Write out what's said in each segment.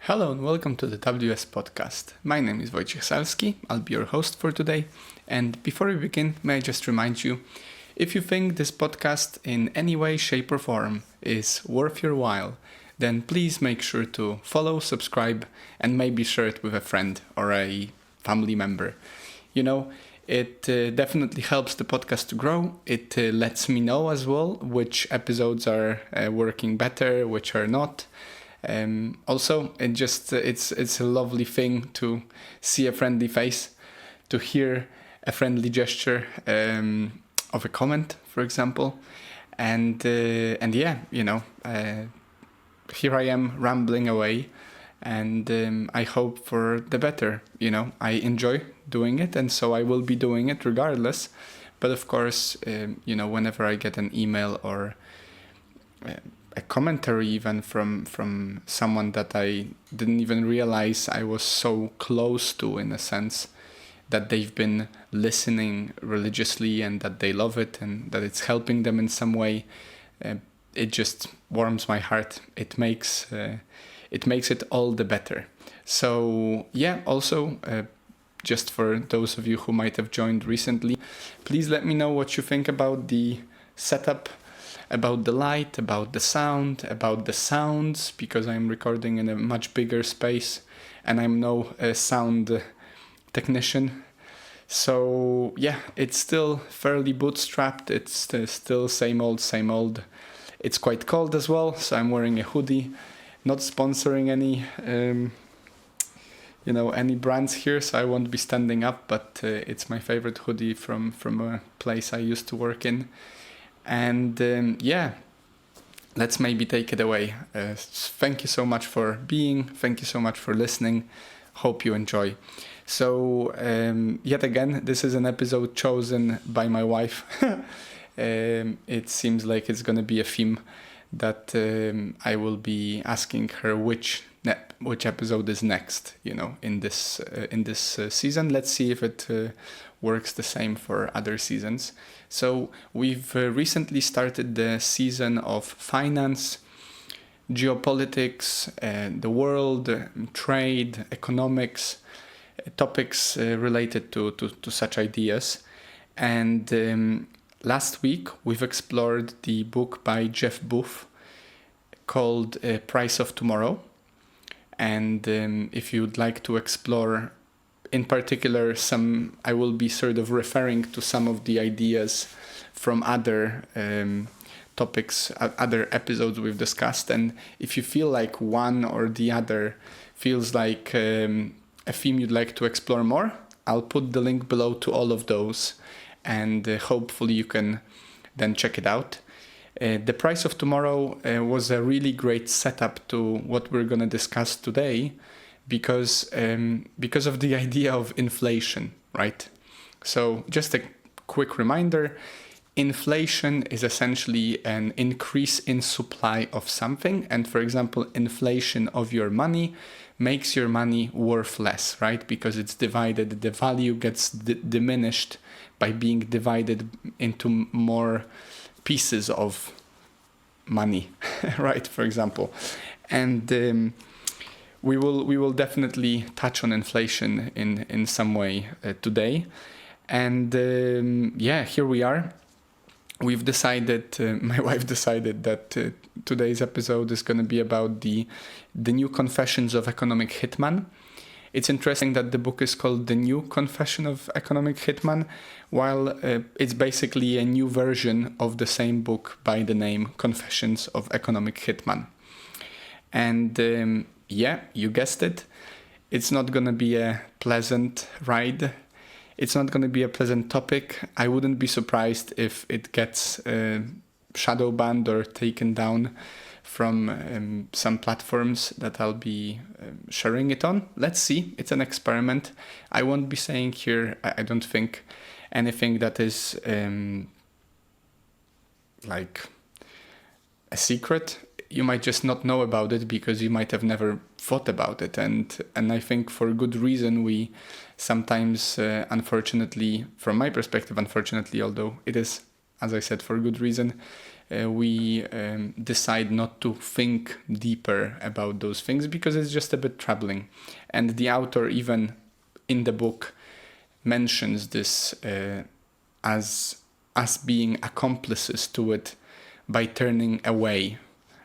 Hello and welcome to the WS podcast. My name is Wojciech Salski, I'll be your host for today. And before we begin, may I just remind you, if you think this podcast in any way, shape or form is worth your while, then please make sure to follow, subscribe, and maybe share it with a friend or a family member. It definitely helps the podcast to grow. It lets me know as well which episodes are working better, which are not. Also, it's a lovely thing to see a friendly face, to hear a friendly gesture of a comment, for example, and here I am rambling away, and I hope for the better. I enjoy doing it, and so I will be doing it regardless. But of course, whenever I get an email or a commentary even from someone that I didn't even realize I was so close to, in a sense, that they've been listening religiously and that they love it and that it's helping them in some way, it just warms my heart. It makes it all the better. So also just for those of you who might have joined recently, please let me know what you think about the setup, about the light, about the sound, about the sounds, because I'm recording in a much bigger space and I'm no sound technician. So it's still fairly bootstrapped. It's still same old. It's quite cold as well, so I'm wearing a hoodie. Not sponsoring any brands here, so I won't be standing up, but it's my favorite hoodie from a place I used to work in. And let's maybe take it away. Thank you so much for being. Thank you so much for listening. Hope you enjoy. So yet again, this is an episode chosen by my wife. It seems like it's going to be a theme that I will be asking her which episode is next. In this season. Let's see if it works the same for other seasons. So we've recently started the season of finance, geopolitics, the world, trade, economics, topics related to such ideas. And last week we've explored the book by Jeff Booth called Price of Tomorrow. And if you'd like to explore in particular I will be sort of referring to some of the ideas from other topics, other episodes we've discussed. And if you feel like one or the other feels like a theme you'd like to explore more, I'll put the link below to all of those, and hopefully you can then check it out. The Price of Tomorrow was a really great setup to what we're going to discuss today, because of the idea of inflation, right? So just a quick reminder, inflation is essentially an increase in supply of something. And for example, inflation of your money makes your money worth less, right? Because it's divided, the value gets diminished by being divided into more pieces of money, right? For example. And we will definitely touch on inflation in some way today. And here we are. We've decided, my wife decided that today's episode is going to be about the new Confessions of Economic Hitman. It's interesting that the book is called The New Confession of Economic Hitman, while it's basically a new version of the same book by the name Confessions of Economic Hitman. And you guessed it. It's not going to be a pleasant ride. It's not going to be a pleasant topic. I wouldn't be surprised if it gets shadow banned or taken down from some platforms that I'll be sharing it on. Let's see. It's an experiment. I won't be saying here, I don't think, anything that is like a secret. You might just not know about it because you might have never thought about it. And I think for good reason we sometimes, unfortunately, from my perspective, although it is, as I said, for good reason, we decide not to think deeper about those things because it's just a bit troubling. And the author, even in the book, mentions this as us being accomplices to it by turning away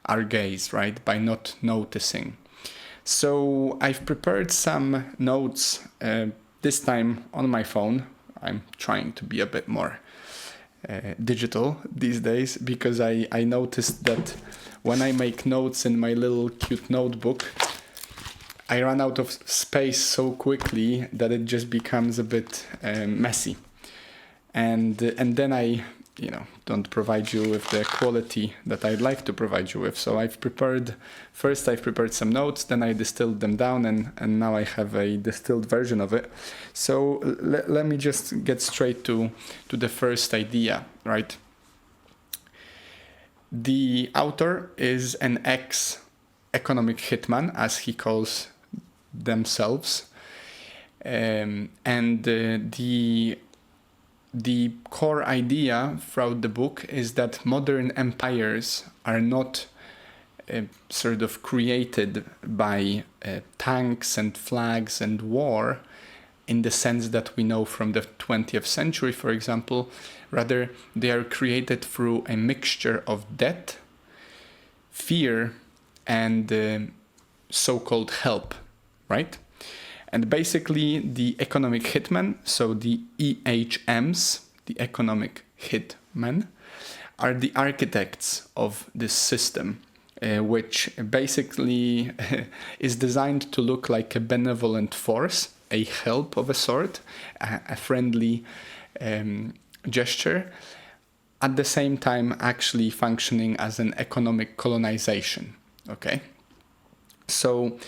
our gaze, right? By not noticing. So I've prepared some notes, this time on my phone. I'm trying to be a bit more digital these days because I noticed that when I make notes in my little cute notebook, I run out of space so quickly that it just becomes a bit messy. And then I don't provide you with the quality that I'd like to provide you with. So I've prepared some notes, then I distilled them down, and now I have a distilled version of it. So let me just get straight to the first idea, right? The author is an ex-economic hitman, as he calls themselves. The core idea throughout the book is that modern empires are not sort of created by tanks and flags and war in the sense that we know from the 20th century, for example. Rather, they are created through a mixture of debt, fear, and so-called help, right? And basically, the economic hitman, so the EHMs, the economic hitmen, are the architects of this system, which basically is designed to look like a benevolent force, a help of a sort, a friendly gesture, at the same time actually functioning as an economic colonization, okay? So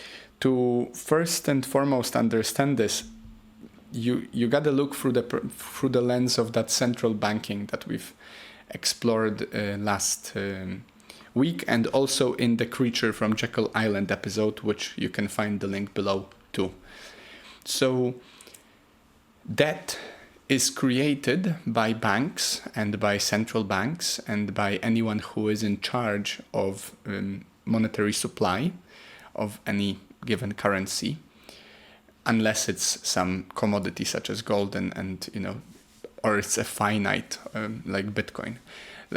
to first and foremost understand this, you gotta look through the lens of that central banking that we've explored last week, and also in the Creature from Jackal Island episode, which you can find the link below too. So debt is created by banks and by central banks and by anyone who is in charge of monetary supply of any given currency, unless it's some commodity such as gold and or it's a finite like Bitcoin.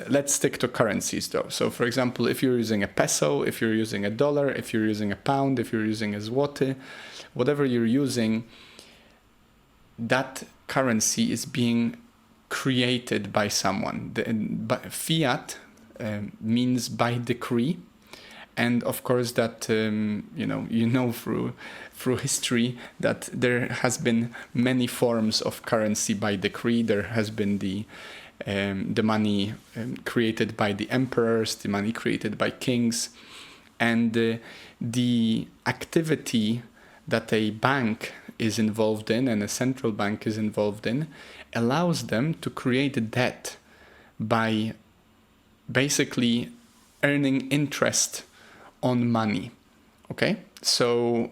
Let's stick to currencies though. So for example, if you're using a peso, if you're using a dollar, if you're using a pound, if you're using a zloty, whatever you're using, that currency is being created by someone. Fiat means by decree. And of course that, through history that there has been many forms of currency by decree. There has been the money created by the emperors, the money created by kings, and the activity that a bank is involved in and a central bank is involved in allows them to create debt by basically earning interest on money. Okay, so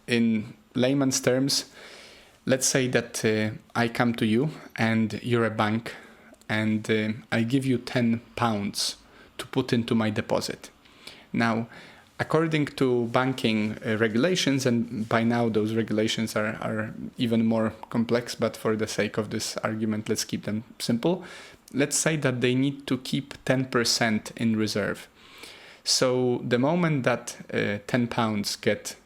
in layman's terms, let's say that I come to you and you're a bank, and I give you £10 to put into my deposit. Now, according to banking regulations, and by now those regulations are even more complex, but for the sake of this argument, let's keep them simple. Let's say that they need to keep 10% in reserve. So the moment that £10 gets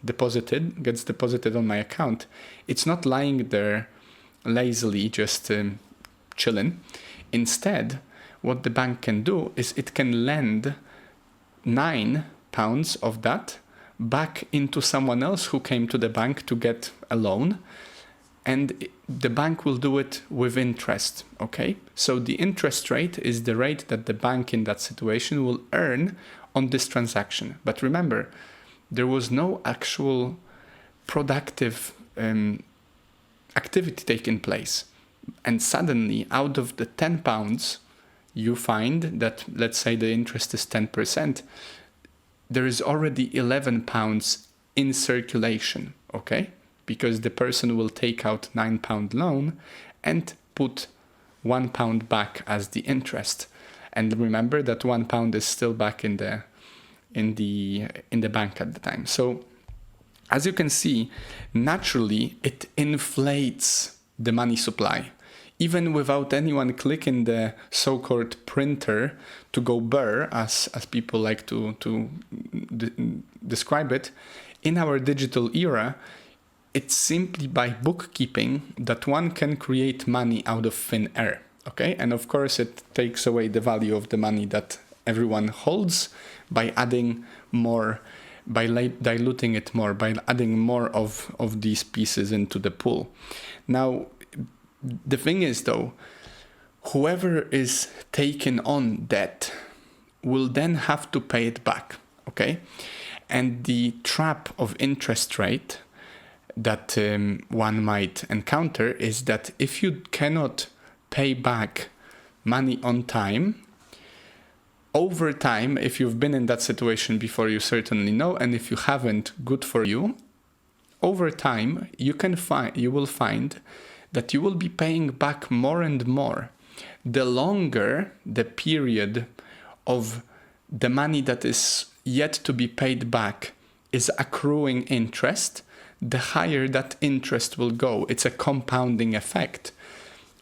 deposited on my account, it's not lying there lazily, just chilling. Instead, what the bank can do is it can lend £9 of that back into someone else who came to the bank to get a loan, and the bank will do it with interest, okay? So the interest rate is the rate that the bank in that situation will earn on this transaction. But remember, there was no actual productive activity taking place. And suddenly, out of the £10, you find that, let's say the interest is 10%, there is already £11 in circulation, okay? Because the person will take out £9 loan and put £1 back as the interest. And remember that £1 is still back in the bank at the time. So as you can see, naturally it inflates the money supply. Even without anyone clicking the so-called printer to go burr, as people like to describe it, in our digital era, it's simply by bookkeeping that one can create money out of thin air. Okay, and of course it takes away the value of the money that everyone holds by adding more, by diluting it more, by adding more of these pieces into the pool. Now, the thing is though, whoever is taking on debt will then have to pay it back, okay? And the trap of interest rate that one might encounter is that if you cannot pay back money on time, over time, if you've been in that situation before, you certainly know, and if you haven't, good for you. Over time, you will find that you will be paying back more and more. The longer the period of the money that is yet to be paid back is accruing interest, the higher that interest will go. It's a compounding effect.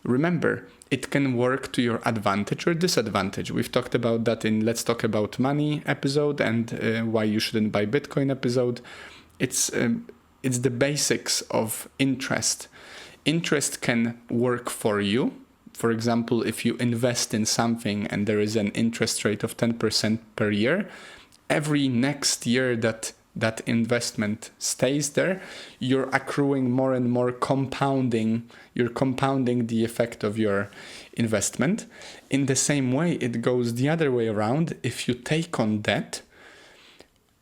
Remember, it can work to your advantage or disadvantage. We've talked about that in Let's Talk About Money episode and why you shouldn't buy Bitcoin episode. It's the basics of interest. Interest can work for you. For example, if you invest in something and there is an interest rate of 10% per year, every next year that investment stays there, you're accruing more and more compounding. You're compounding the effect of your investment. In the same way, it goes the other way around. If you take on debt,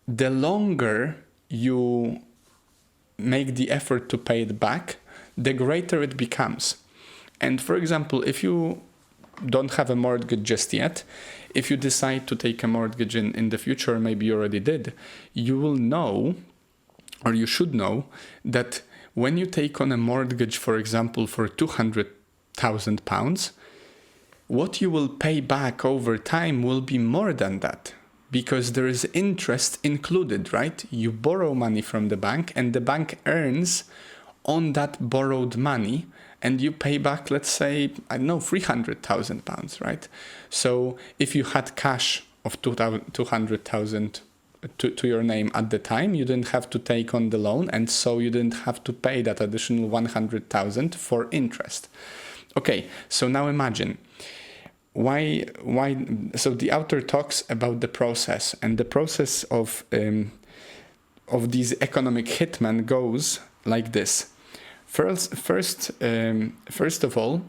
the longer you make the effort to pay it back, the greater it becomes. And for example, if you don't have a mortgage just yet, if you decide to take a mortgage in the future, maybe you already did, you will know, or you should know, that when you take on a mortgage, for example, for £200,000, what you will pay back over time will be more than that, because there is interest included, right? You borrow money from the bank and the bank earns on that borrowed money, and you pay back, let's say, I don't know, £300,000, right? So if you had cash of 200,000 to your name at the time, you didn't have to take on the loan, and so you didn't have to pay that additional 100,000 for interest. Okay, so now imagine why. So the author talks about the process, and the process of these economic hitmen goes like this. First of all,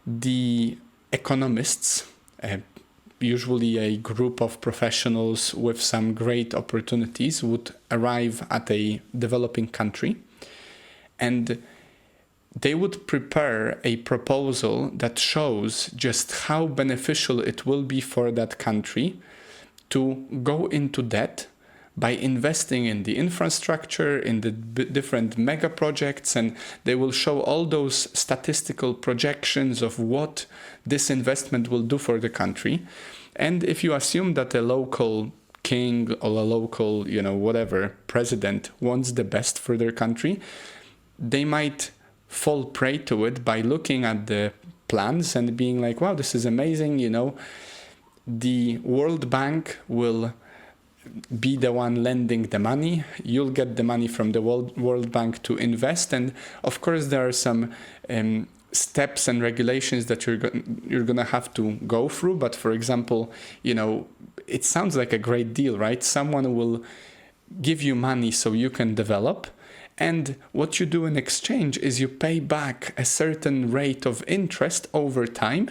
the economists, usually a group of professionals with some great opportunities, would arrive at a developing country, and they would prepare a proposal that shows just how beneficial it will be for that country to go into debt by investing in the infrastructure, in the different mega projects, and they will show all those statistical projections of what this investment will do for the country. And if you assume that a local king or a local, whatever, president wants the best for their country, they might fall prey to it by looking at the plans and being like, wow, this is amazing, the World Bank will be the one lending the money. You'll get the money from the World Bank to invest, and of course there are some steps and regulations that you're gonna have to go through. But for example, it sounds like a great deal, right? Someone will give you money so you can develop, and what you do in exchange is you pay back a certain rate of interest over time,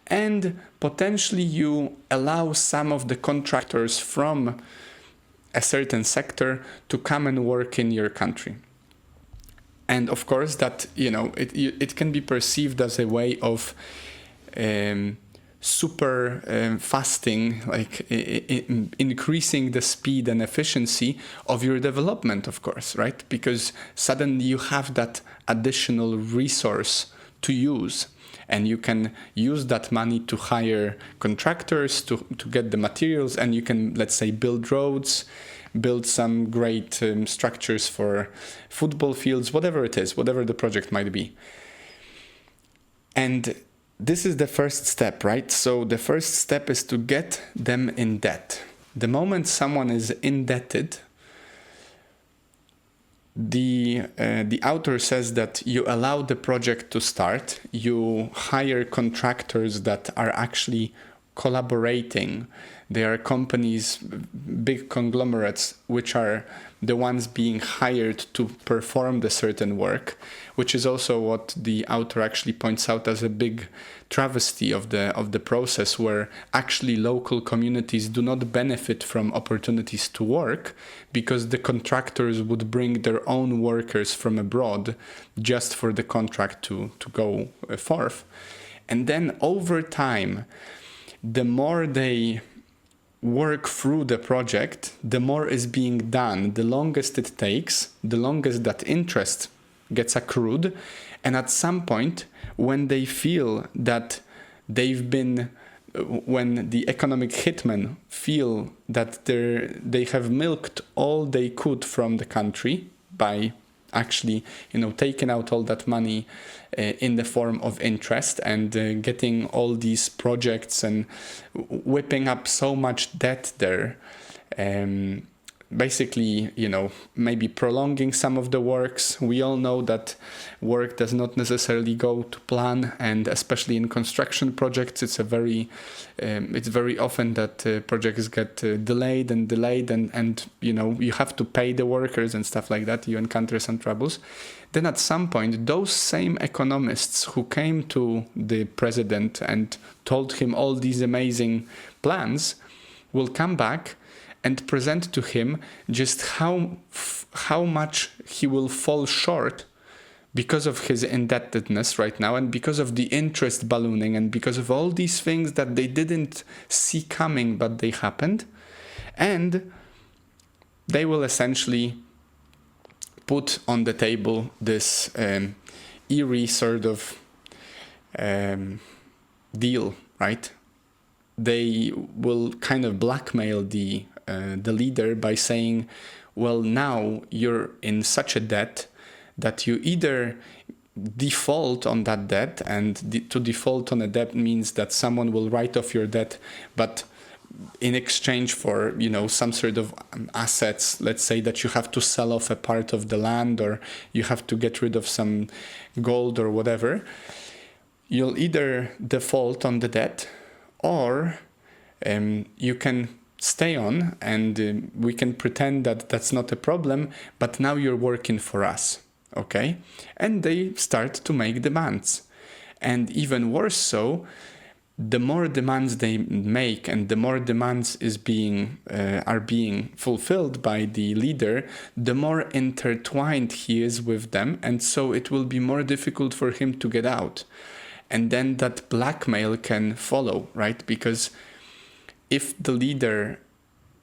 and potentially you allow some of the contractors from a certain sector to come and work in your country. And of course that, it can be perceived as a way of super fasting, like increasing the speed and efficiency of your development, of course, right? Because suddenly you have that additional resource to use. and you can use that money to hire contractors to get the materials, and you can, let's say, build roads, build some great structures for football fields, whatever it is, whatever the project might be. And this is the first step, right? So the first step is to get them in debt. The moment someone is indebted, the author says that you allow the project to start, you hire contractors that are actually collaborating. They are companies, big conglomerates, which are the ones being hired to perform the certain work, which is also what the author actually points out as a big travesty of the process, where actually local communities do not benefit from opportunities to work because the contractors would bring their own workers from abroad just for the contract to go forth. And then over time, the more they work through the project, the more is being done, the longest it takes, the longest that interest gets accrued. And at some point, when they feel that when the economic hitmen feel that they have milked all they could from the country by actually, taking out all that money in the form of interest and getting all these projects and whipping up so much debt there, basically, maybe prolonging some of the works. We all know that work does not necessarily go to plan, and especially in construction projects, it's very often that projects get delayed, and you have to pay the workers and stuff like that. You encounter some troubles. Then at some point, those same economists who came to the president and told him all these amazing plans will come back and present to him just how much he will fall short because of his indebtedness right now, and because of the interest ballooning, and because of all these things that they didn't see coming, but they happened. And they will essentially put on the table this eerie sort of deal, right? They will kind of blackmail the leader by saying, well, now you're in such a debt that you either default on that debt, and to default on a debt means that someone will write off your debt, but in exchange for, some sort of assets, let's say that you have to sell off a part of the land, or you have to get rid of some gold or whatever, you'll either default on the debt, or you can stay on, and we can pretend that that's not a problem, but now you're working for us, okay? And they start to make demands. And even worse so, the more demands they make, and the more demands are being fulfilled by the leader, the more intertwined he is with them, and so it will be more difficult for him to get out. And then that blackmail can follow, right? Because if the leader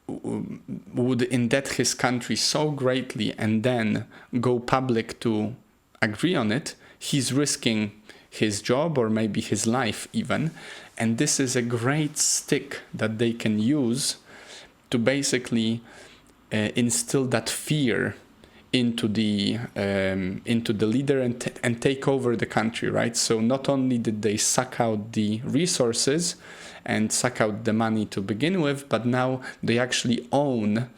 would indebt his country so greatly and then go public to agree on it, he's risking his job or maybe his life even. And this is a great stick that they can use to basically instill that fear into the leader and take over the country, right? So not only did they suck out the resources and suck out the money to begin with, but now they actually own,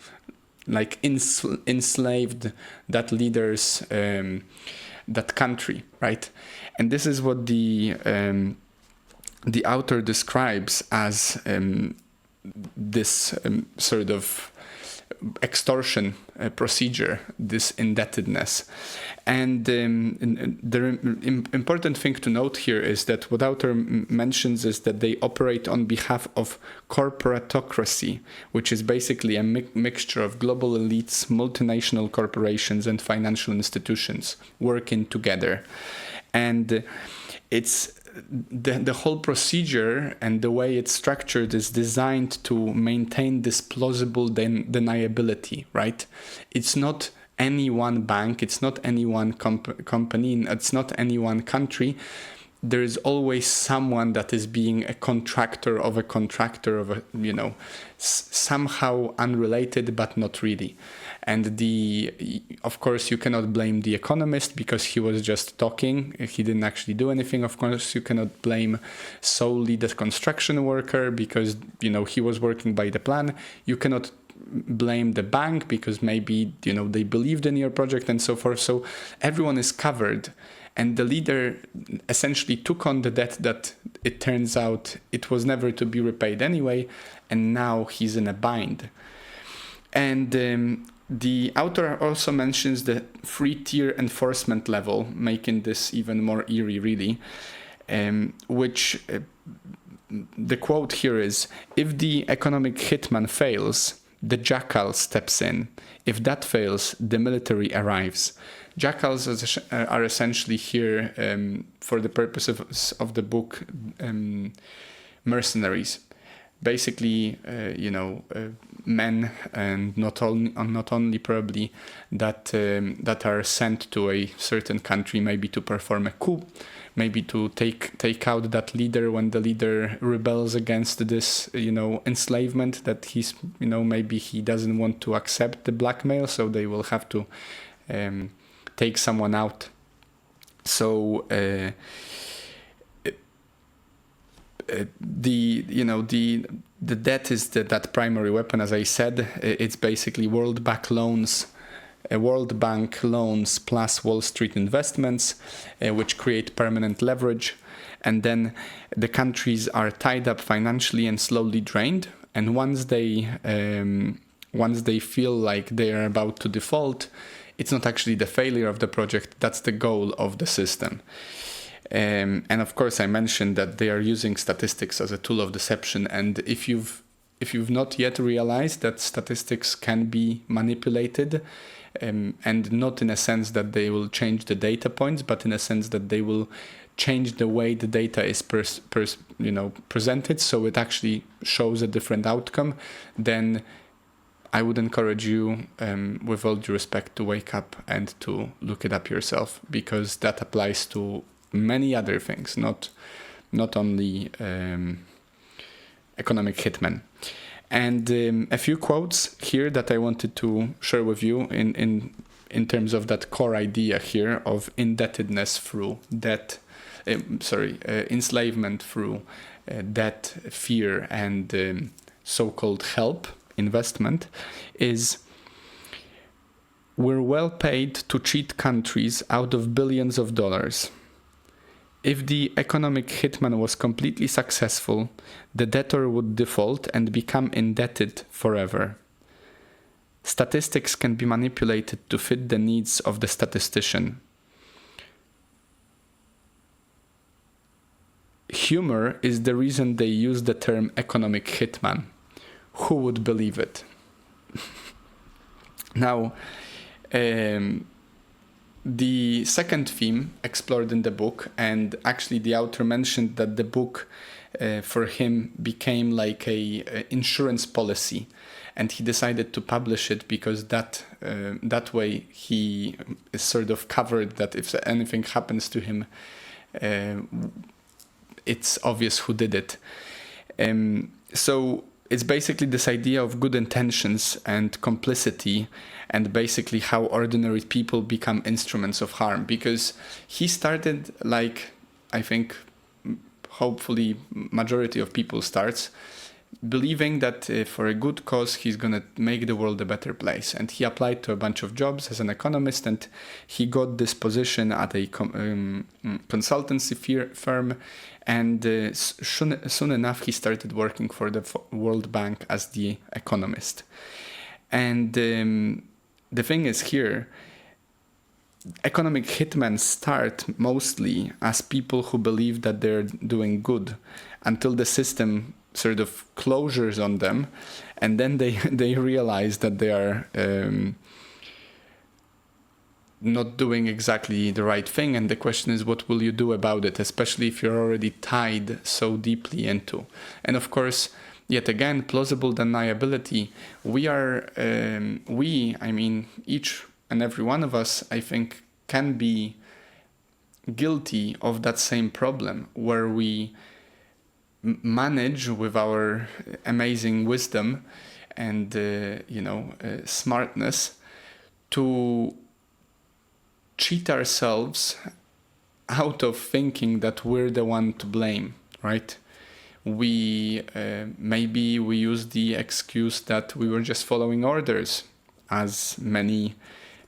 like enslaved that leader's that country, right? And this is what the author describes as this sort of extortion procedure, this indebtedness. And the important thing to note here is that what author mentions is that they operate on behalf of corporatocracy, which is basically a mixture of global elites, multinational corporations, and financial institutions working together. And it's the whole procedure and the way it's structured is designed to maintain this plausible deniability, right? It's not any one bank, it's not any one company, it's not any one country. there is always someone that is being a contractor of a, somehow unrelated, but not really. And of course, you cannot blame the economist because he was just talking. He didn't actually do anything. Of course, you cannot blame solely the construction worker because, he was working by the plan. You cannot blame the bank because maybe, they believed in your project and so forth. So everyone is covered. And the leader essentially took on the debt that it turns out it was never to be repaid anyway. And now he's in a bind. And the author also mentions the three-tier enforcement level, making this even more eerie, really, which the quote here is, "If the economic hitman fails, the Jackal steps in. If that fails, the military arrives." Jackals are essentially here, for the purposes of the book, mercenaries. Basically, men, and not only probably that are sent to a certain country, maybe to perform a coup, maybe to take out that leader when the leader rebels against this, enslavement that he's, maybe he doesn't want to accept the blackmail, so they will have to take someone out. So the debt is that primary weapon, as I said. It's basically World Bank loans plus Wall Street investments, which create permanent leverage. And then the countries are tied up financially and slowly drained. And once they feel like they are about to default, it's not actually the failure of the project, that's the goal of the system. And of course, I mentioned that they are using statistics as a tool of deception. And if you've not yet realized that statistics can be manipulated, and not in a sense that they will change the data points, but in a sense that they will change the way the data is presented, so it actually shows a different outcome, then I would encourage you, with all due respect, to wake up and to look it up yourself, because that applies to many other things, not only Economic Hitman. And a few quotes here that I wanted to share with you in terms of that core idea here of indebtedness through debt, enslavement through debt, fear, and so-called help, investment, is: "We're well paid to cheat countries out of billions of dollars. If the economic hitman was completely successful, the debtor would default and become indebted forever. Statistics can be manipulated to fit the needs of the statistician. Humor is the reason they use the term economic hitman. Who would believe it?" Now, the second theme explored in the book, and actually the author mentioned that the book for him became like a insurance policy, and he decided to publish it because that way he is sort of covered, that if anything happens to him, it's obvious who did it. So it's basically this idea of good intentions and complicity, and basically how ordinary people become instruments of harm. Because he started, like I think hopefully majority of people starts, believing that for a good cause he's gonna make the world a better place. And he applied to a bunch of jobs as an economist, and he got this position at a consultancy firm. And soon enough, he started working for the World Bank as the economist. And the thing is here, economic hitmen start mostly as people who believe that they're doing good, until the system sort of closures on them, and then they realize that they are not doing exactly the right thing. And the question is, what will you do about it, especially if you're already tied so deeply into? And of course, yet again, plausible deniability. I mean, each and every one of us, I think, can guilty of that same problem, where we manage with our amazing wisdom and smartness to cheat ourselves out of thinking that we're the one to blame, right? We maybe we use the excuse that we were just following orders, as many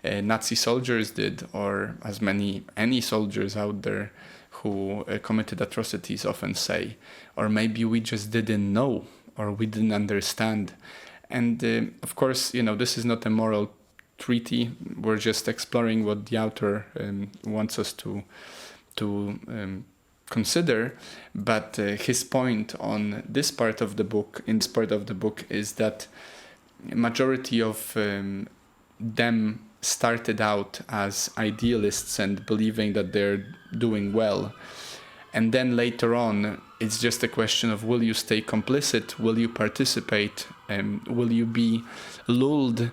Nazi soldiers did, or as any soldiers out there who committed atrocities often say. Or maybe we just didn't know, or we didn't understand. And of course, this is not a moral treaty. We're just exploring what the author wants us to consider. But his point on this part of the book, is that majority of them started out as idealists and believing that they're doing well. And then later on, it's just a question of, will you stay complicit? Will you participate? Will you be lulled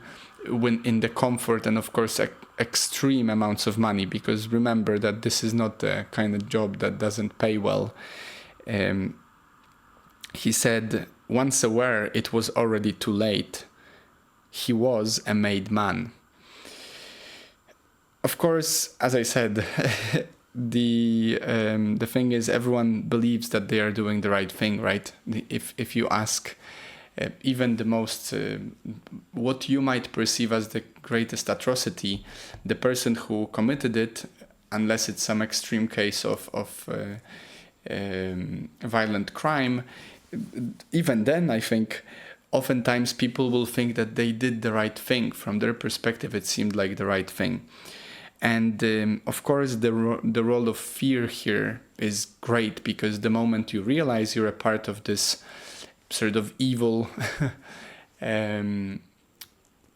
when in the comfort and, of course, extreme amounts of money? Because remember that this is not the kind of job that doesn't pay well. He said, once aware, it was already too late. He was a made man. Of course, as I said, the thing is, everyone believes that they are doing the right thing, right? If you ask even the most, what you might perceive as the greatest atrocity, the person who committed it, unless it's some extreme case of violent crime, even then, I think, oftentimes people will think that they did the right thing. From their perspective, it seemed like the right thing. And of course, the role of fear here is great, because the moment you realize you're a part of this sort of evil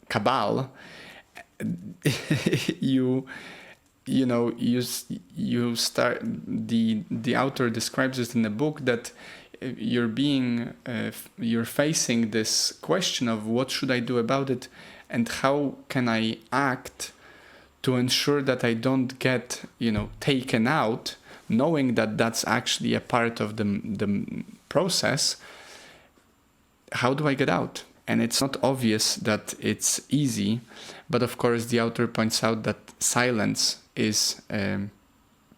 cabal, you start. The author describes it in the book that you're facing this question of, what should I do about it, and how can I act to ensure that I don't get, taken out, knowing that that's actually a part of the process. How do I get out? And it's not obvious that it's easy, but of course the author points out that silence is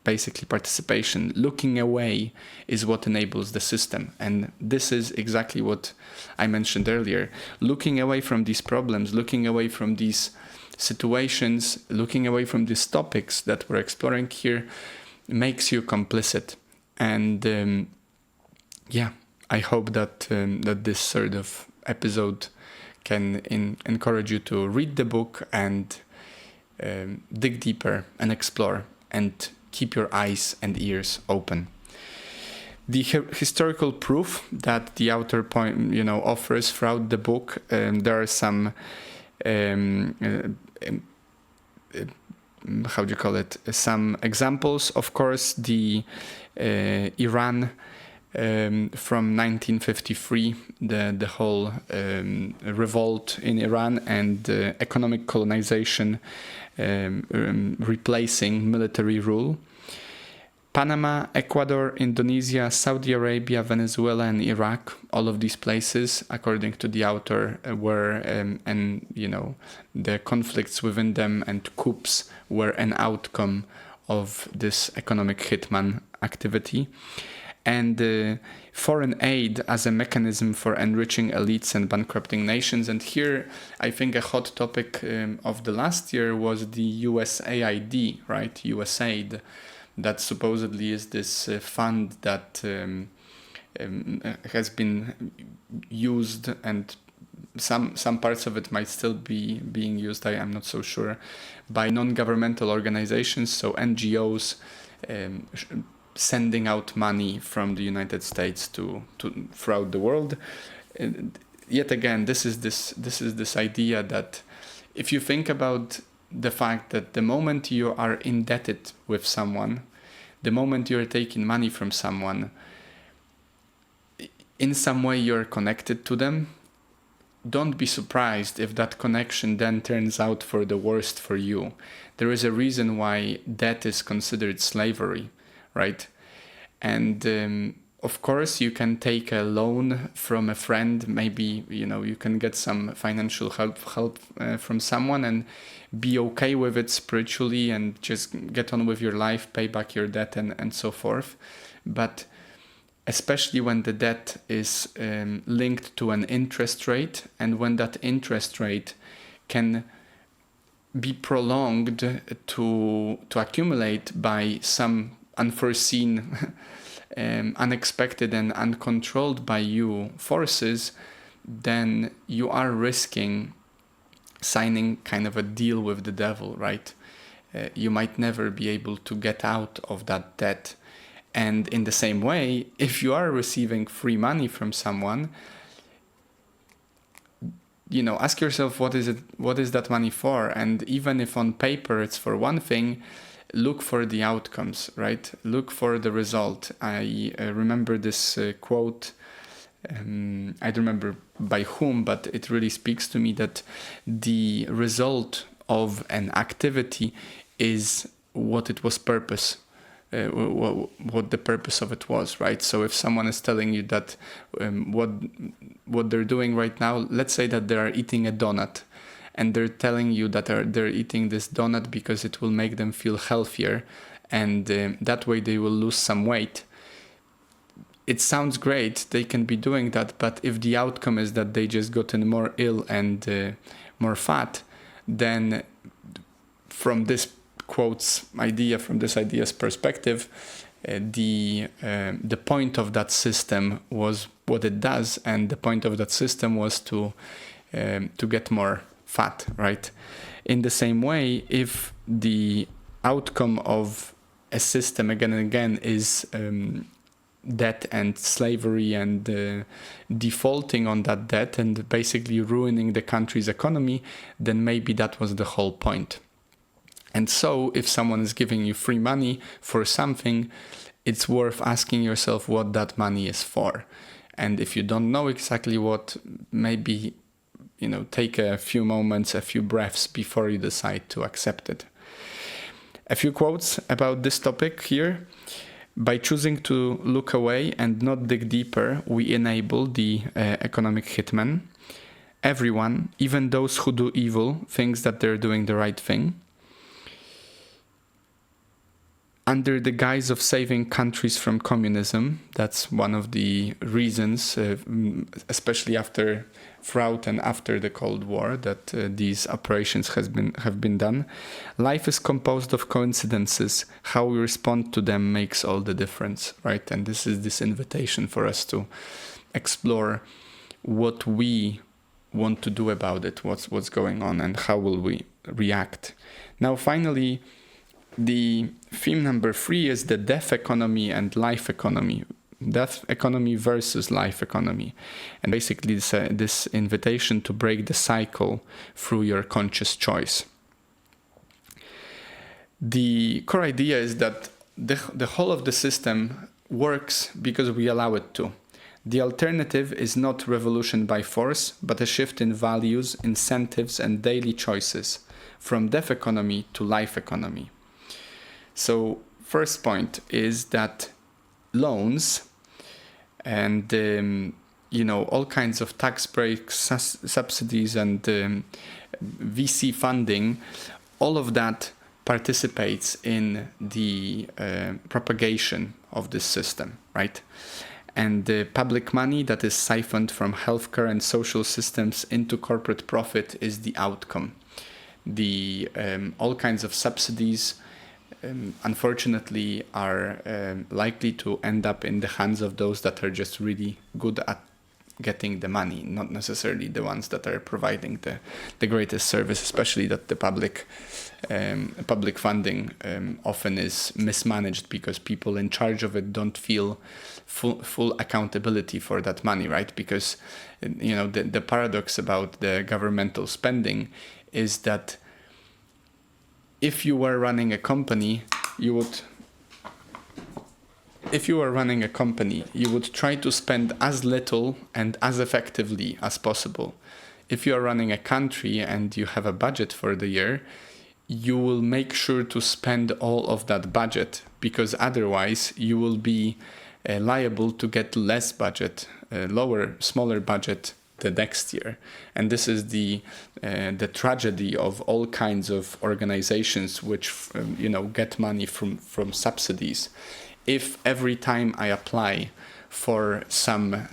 basically participation. Looking away is what enables the system. And this is exactly what I mentioned earlier. Looking away from these problems, looking away from these situations, looking away from these topics that we're exploring here, makes you complicit. And I hope that that this sort of episode can encourage you to read the book and dig deeper and explore and keep your eyes and ears open. The historical proof that the author offers throughout the book, there are some some examples. Of course, the Iran from 1953, the whole revolt in Iran and economic colonization replacing military rule. Panama, Ecuador, Indonesia, Saudi Arabia, Venezuela, and Iraq, all of these places, according to the author, were, the conflicts within them and coups were an outcome of this economic hitman activity. And foreign aid as a mechanism for enriching elites and bankrupting nations. And here, I think a hot topic of the last year was the USAID, right? USAID. That supposedly is this fund that has been used, and some parts of it might still be being used, I am not so sure, by non-governmental organizations, so NGOs, sending out money from the United States to throughout the world. Yet again, this is this idea that if you think about the fact that the moment you are indebted with someone, the moment you're taking money from someone, in some way you're connected to them, don't be surprised if that connection then turns out for the worst for you. There is a reason why debt is considered slavery, right? And of course, you can take a loan from a friend. Maybe, you can get some financial help from someone and be okay with it spiritually and just get on with your life, pay back your debt and so forth. But especially when the debt is linked to an interest rate, and when that interest rate can be prolonged to accumulate by some unforeseen, unexpected and uncontrolled by you forces, then you are risking signing kind of a deal with the devil, right? You might never be able to get out of that debt. And in the same way, if you are receiving free money from someone, ask yourself, what is that money for? And even if on paper it's for one thing, look for the outcomes, right? Look for the result. I remember this quote, I don't remember by whom, but it really speaks to me, that the result of an activity is what it was purpose. What the purpose of it was, right? So if someone is telling you that what they're doing right now, let's say that they are eating a donut, and they're telling you that they're eating this donut because it will make them feel healthier, and that way they will lose some weight. It sounds great, they can be doing that, but if the outcome is that they just gotten more ill and more fat, then from this idea's perspective, the point of that system was what it does, and the point of that system was to get more fat, right? In the same way, if the outcome of a system again and again is debt and slavery and defaulting on that debt and basically ruining the country's economy, then maybe that was the whole point. And so if someone is giving you free money for something, it's worth asking yourself what that money is for. And if you don't know exactly what, maybe, take a few moments, a few breaths before you decide to accept it. A few quotes about this topic here. By choosing to look away and not dig deeper, we enable the economic hitman. Everyone, even those who do evil, thinks that they're doing the right thing. Under the guise of saving countries from communism, that's one of the reasons, especially throughout and after the Cold War, that these operations have been done. Life is composed of coincidences. How we respond to them makes all the difference, right? And this is this invitation for us to explore what we want to do about it, what's going on, and how will we react. Now, finally, the theme number 3 is the death economy and life economy. Death economy versus life economy. And basically this invitation to break the cycle through your conscious choice. The core idea is that the whole of the system works because we allow it to. The alternative is not revolution by force, but a shift in values, incentives, and daily choices from death economy to life economy. So first point is that loans and all kinds of tax breaks, subsidies, and VC funding, all of that participates in the propagation of this system, right? And the public money that is siphoned from healthcare and social systems into corporate profit is the outcome. The all kinds of subsidies unfortunately are likely to end up in the hands of those that are just really good at getting the money, not necessarily the ones that are providing the greatest service, especially that the public funding often is mismanaged because people in charge of it don't feel full accountability for that money, right? Because the paradox about the governmental spending is that if you were running a company, you would try to spend as little and as effectively as possible. if you are running a country and you have a budget for the year, you will make sure to spend all of that budget, because otherwise you will be liable to get less budget, smaller budget the next year. And this is the tragedy of all kinds of organizations which get money from subsidies. If every time I apply for some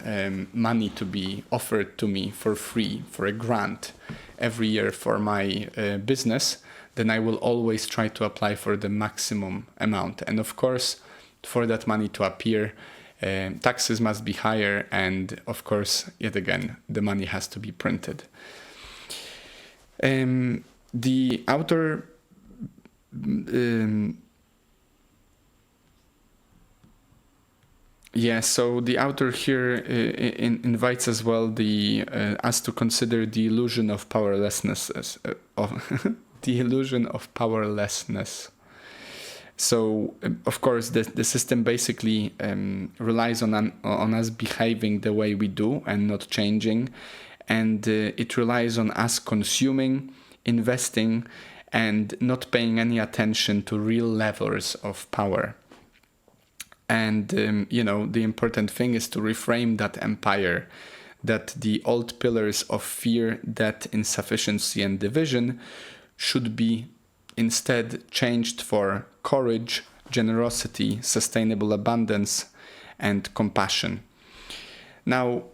money to be offered to me for free, for a grant every year for my business, then I will always try to apply for the maximum amount. And of course, for that money to appear, taxes must be higher, and of course, yet again, the money has to be printed. The author so the author here invites as well us to consider the illusion of powerlessness. The illusion of powerlessness. So, of course, the system basically relies on us behaving the way we do and not changing. And it relies on us consuming, investing, and not paying any attention to real levels of power. And, the important thing is to reframe that empire, that the old pillars of fear, debt, insufficiency, and division should be instead changed for courage, generosity, sustainable abundance, and compassion. Now,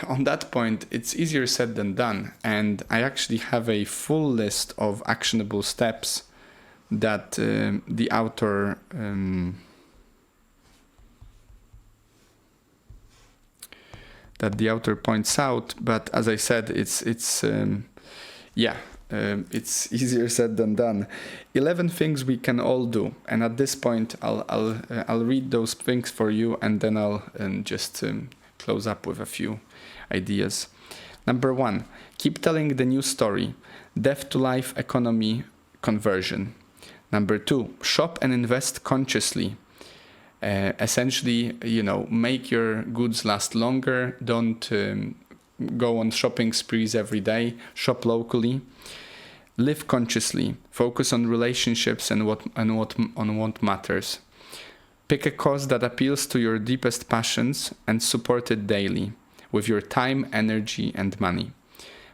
on that point, it's easier said than done, and I actually have a full list of actionable steps that the author points out. But as I said, it's easier said than done. 11 things we can all do, and at this point, I'll read those things for you, and then I'll just close up with a few ideas. Number 1, keep telling the new story. Death to life economy conversion. Number 2, shop and invest consciously. Essentially, make your goods last longer. Don't go on shopping sprees every day. Shop locally. Live consciously. Focus on relationships and what matters. Pick a cause that appeals to your deepest passions and support it daily with your time, energy, and money.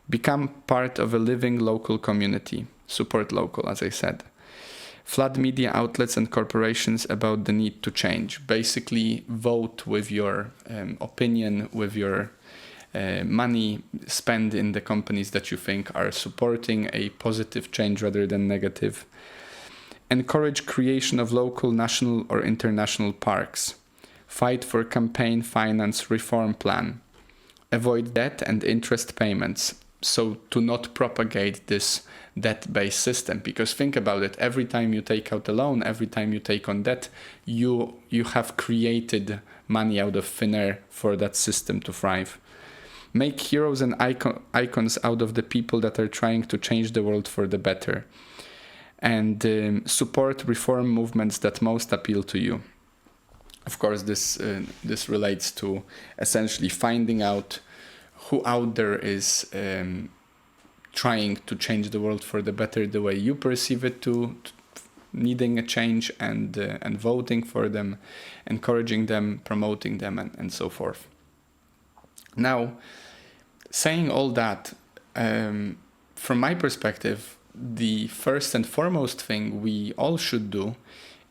Become part of a living local community. Support local, as I said. Flood media outlets and corporations about the need to change. Basically, vote with your opinion, with your money, spend in the companies that you think are supporting a positive change rather than negative. Encourage creation of local, national, or international parks. Fight for campaign finance reform plan. Avoid debt and interest payments. So to not propagate this debt-based system, because think about it, every time you take out a loan, every time you take on debt, you have created money out of thin air for that system to thrive. Make heroes and icons out of the people that are trying to change the world for the better. And support reform movements that most appeal to you. Of course, this relates to essentially finding out who out there is trying to change the world for the better the way you perceive it to needing a change, and voting for them, encouraging them, promoting them, and so forth. Now, saying all that, from my perspective, the first and foremost thing we all should do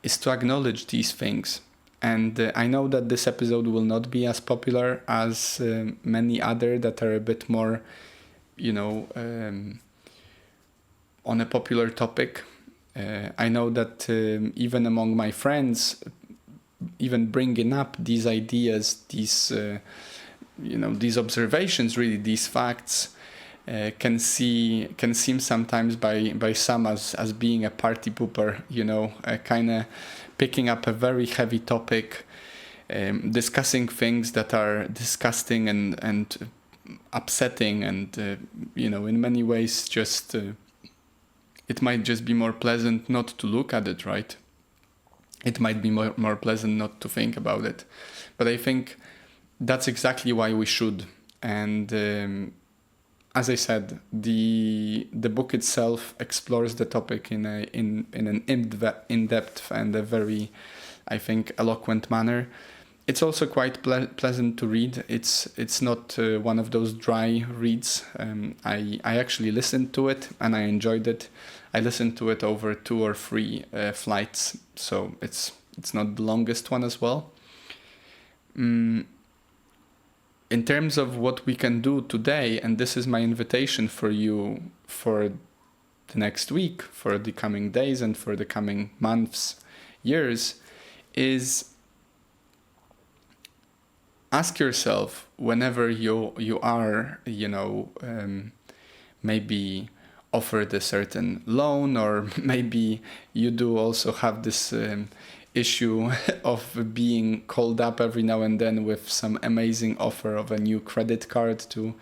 is to acknowledge these things. And I know that this episode will not be as popular as many other that are a bit more, on a popular topic. I know that even among my friends, even bringing up these ideas, these observations, really these facts, can seem sometimes by some as being a party pooper, kind of picking up a very heavy topic, discussing things that are disgusting and upsetting, and in many ways just it might just be more pleasant not to look at it, right? It might be more pleasant not to think about it. But I think that's exactly why we should. And as I said, the book itself explores the topic in an in-depth and a very, I think, eloquent manner. It's also quite pleasant to read. It's not one of those dry reads. I actually listened to it and I enjoyed it. I listened to it over 2 or 3 flights, so it's not the longest one as well. In terms of what we can do today, and this is my invitation for you for the next week, for the coming days, and for the coming months, years, is ask yourself whenever you are, maybe offered a certain loan, or maybe you do also have this issue of being called up every now and then with some amazing offer of a new credit card to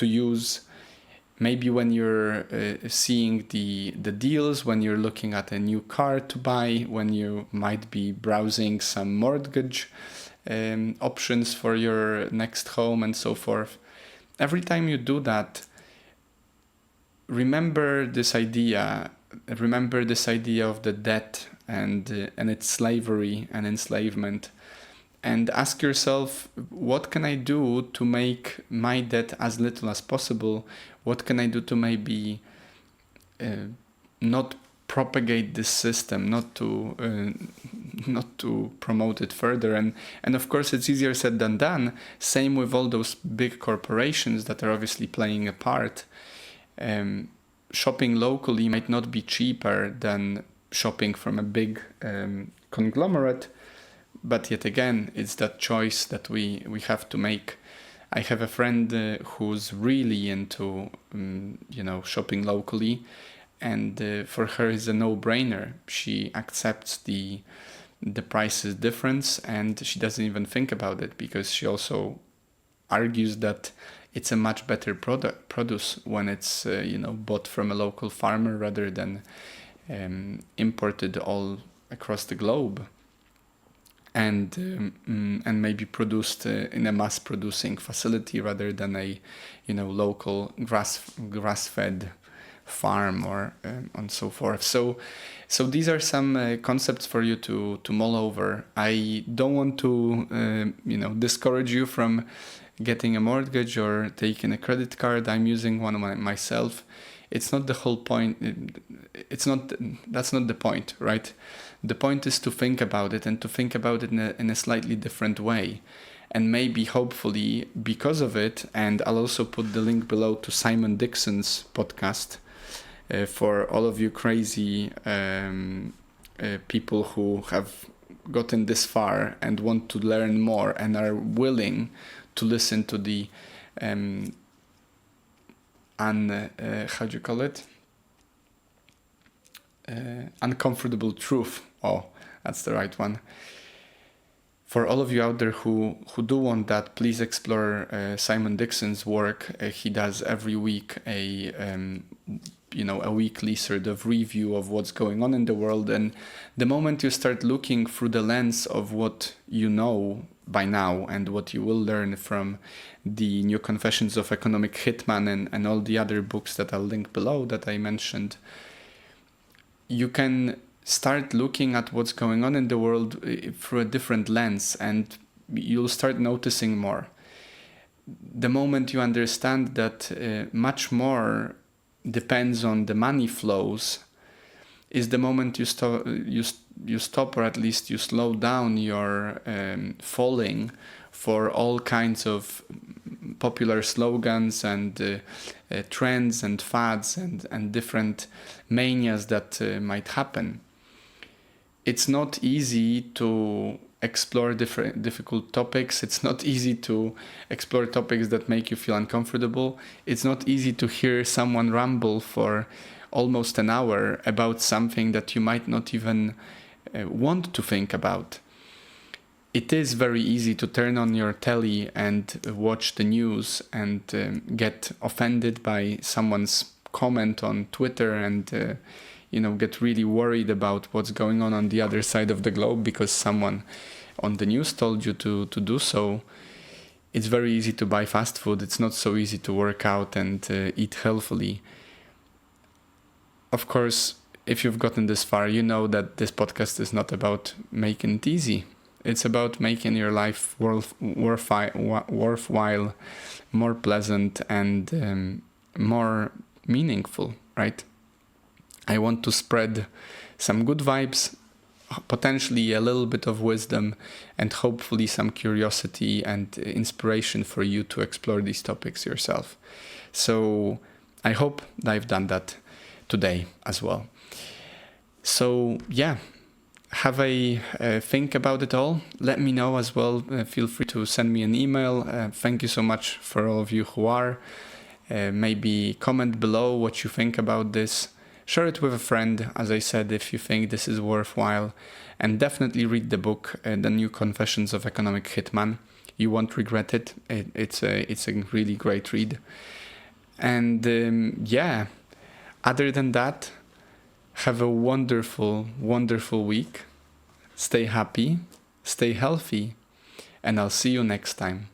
use. Maybe when you're seeing the deals, when you're looking at a new car to buy, when you might be browsing some mortgage options for your next home and so forth. Every time you do that, remember this idea of the debt and its slavery and enslavement, and ask yourself, what can I do to make my debt as little as possible? What can I do to maybe not propagate this system, not to promote it further? And of course, it's easier said than done. Same with all those big corporations that are obviously playing a part. Shopping locally might not be cheaper than shopping from a big conglomerate, but yet again, it's that choice that we have to make. I have a friend who's really into shopping locally, and for her it's a no-brainer. She accepts the prices difference, and she doesn't even think about it, because she also argues that it's a much better produce when it's bought from a local farmer rather than imported all across the globe, and maybe produced in a mass producing facility rather than a local grass-fed farm or and so forth. So these are some concepts for you to mull over. I don't want to discourage you from getting a mortgage or taking a credit card. I'm using one myself. It's not the whole point. That's not the point, right? The point is to think about it, and to think about it in a slightly different way. And maybe, hopefully, because of it, and I'll also put the link below to Simon Dixon's podcast for all of you crazy people who have gotten this far and want to learn more and are willing to listen to the uncomfortable truth. Oh, that's the right one. For all of you out there who do want that, please explore Simon Dixon's work. He does every week a weekly sort of review of what's going on in the world. And the moment you start looking through the lens of what you know by now and what you will learn from the New Confessions of Economic Hitman and all the other books that I'll link below that I mentioned, you can start looking at what's going on in the world through a different lens, and you'll start noticing more. The moment you understand that much more depends on the money flows is the moment you stop, or at least you slow down your falling for all kinds of popular slogans and trends and fads and different manias that might happen. It's not easy to explore difficult topics. It's not easy to explore topics that make you feel uncomfortable. It's not easy to hear someone ramble for almost an hour about something that you might not even want to think about. It is very easy to turn on your telly and watch the news and get offended by someone's comment on Twitter and get really worried about what's going on the other side of the globe because someone on the news told you to do so. it's very easy to buy fast food. It's not so easy to work out and eat healthily. Of course, if you've gotten this far, you know that this podcast is not about making it easy. It's about making your life worthwhile, more pleasant, and more meaningful, right? I want to spread some good vibes, potentially a little bit of wisdom, and hopefully some curiosity and inspiration for you to explore these topics yourself. So I hope that I've done that today as well. So yeah, have a think about it all. Let me know as well. Feel free to send me an email. Thank you so much for all of you who are. Maybe comment below what you think about this. Share it with a friend, as I said, if you think this is worthwhile. And definitely read the book, The New Confessions of Economic Hitman. You won't regret it. It's a really great read. And yeah, other than that, have a wonderful, wonderful week. Stay happy, stay healthy, and I'll see you next time.